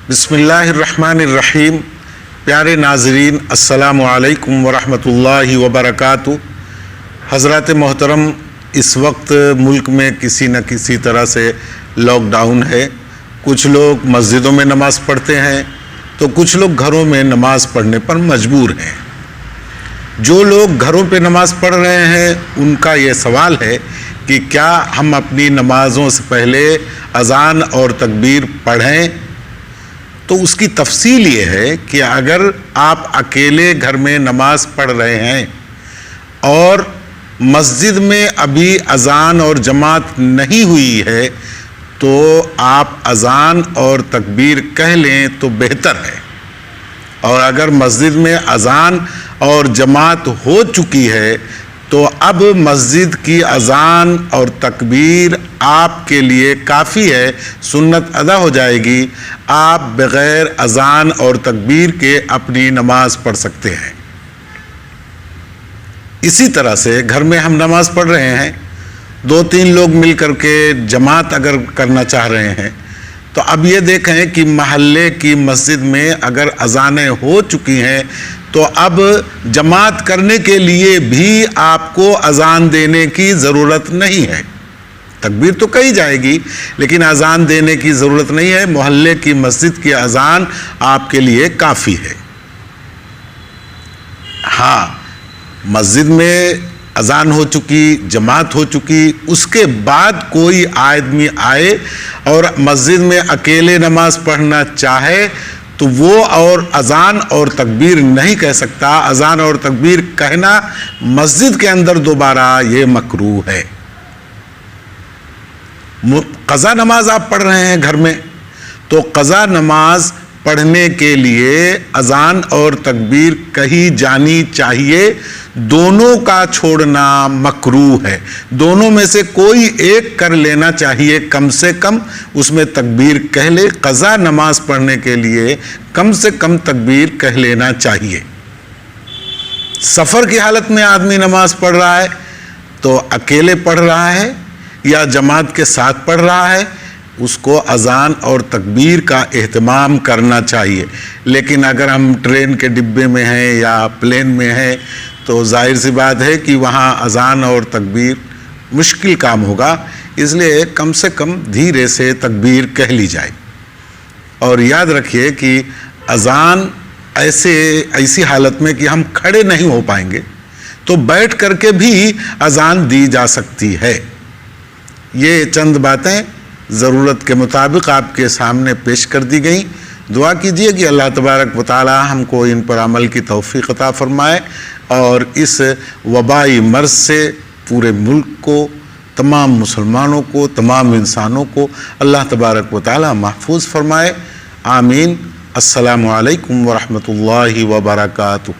بسم اللہ الرحمن الرحیم۔ پیارے ناظرین، السلام علیکم ورحمۃ اللہ وبرکاتہ۔ حضرات محترم، اس وقت ملک میں کسی نہ کسی طرح سے لاک ڈاؤن ہے۔ کچھ لوگ مسجدوں میں نماز پڑھتے ہیں تو کچھ لوگ گھروں میں نماز پڑھنے پر مجبور ہیں۔ جو لوگ گھروں پہ نماز پڑھ رہے ہیں ان کا یہ سوال ہے کہ کیا ہم اپنی نمازوں سے پہلے اذان اور تکبیر پڑھیں؟ تو اس کی تفصیل یہ ہے کہ اگر آپ اکیلے گھر میں نماز پڑھ رہے ہیں اور مسجد میں ابھی اذان اور جماعت نہیں ہوئی ہے تو آپ اذان اور تکبیر کہہ لیں تو بہتر ہے، اور اگر مسجد میں اذان اور جماعت ہو چکی ہے تو اب مسجد کی اذان اور تکبیر آپ کے لیے کافی ہے، سنت ادا ہو جائے گی۔ آپ بغیر اذان اور تکبیر کے اپنی نماز پڑھ سکتے ہیں۔ اسی طرح سے گھر میں ہم نماز پڑھ رہے ہیں، 2-3 لوگ مل کر کے جماعت اگر کرنا چاہ رہے ہیں تو اب یہ دیکھیں کہ محلے کی مسجد میں اگر اذانیں ہو چکی ہیں تو اب جماعت کرنے کے لیے بھی آپ کو اذان دینے کی ضرورت نہیں ہے۔ تکبیر تو کہی جائے گی لیکن اذان دینے کی ضرورت نہیں ہے۔ محلے کی مسجد کی اذان آپ کے لیے کافی ہے۔ ہاں، مسجد میں اذان ہو چکی، جماعت ہو چکی، اس کے بعد کوئی آدمی آئے اور مسجد میں اکیلے نماز پڑھنا چاہے تو وہ اور اذان اور تکبیر نہیں کہہ سکتا۔ اذان اور تکبیر کہنا مسجد کے اندر دوبارہ یہ مکروہ ہے۔ قضا نماز آپ پڑھ رہے ہیں گھر میں تو قضا نماز پڑھنے کے لیے اذان اور تکبیر کہی جانی چاہیے، دونوں کا چھوڑنا مکروہ ہے۔ دونوں میں سے کوئی ایک کر لینا چاہیے، کم سے کم اس میں تکبیر کہہ لے۔ قضا نماز پڑھنے کے لیے کم سے کم تکبیر کہہ لینا چاہیے۔ سفر کی حالت میں آدمی نماز پڑھ رہا ہے تو اکیلے پڑھ رہا ہے یا جماعت کے ساتھ پڑھ رہا ہے، اس کو اذان اور تکبیر کا اہتمام کرنا چاہیے۔ لیکن اگر ہم ٹرین کے ڈبے میں ہیں یا پلین میں ہیں تو ظاہر سی بات ہے کہ وہاں اذان اور تکبیر مشکل کام ہوگا، اس لیے کم سے کم دھیرے سے تکبیر کہہ لی جائے۔ اور یاد رکھیے کہ اذان ایسی حالت میں کہ ہم کھڑے نہیں ہو پائیں گے تو بیٹھ کر کے بھی اذان دی جا سکتی ہے۔ یہ چند باتیں ضرورت کے مطابق آپ کے سامنے پیش کر دی گئیں۔ دعا کیجئے کہ اللہ تبارک و تعالی ہم کو ان پر عمل کی توفیق عطا فرمائے اور اس وبائی مرض سے پورے ملک کو، تمام مسلمانوں کو، تمام انسانوں کو اللہ تبارک و تعالی محفوظ فرمائے۔ آمین۔ السلام علیکم ورحمۃ اللہ وبرکاتہ۔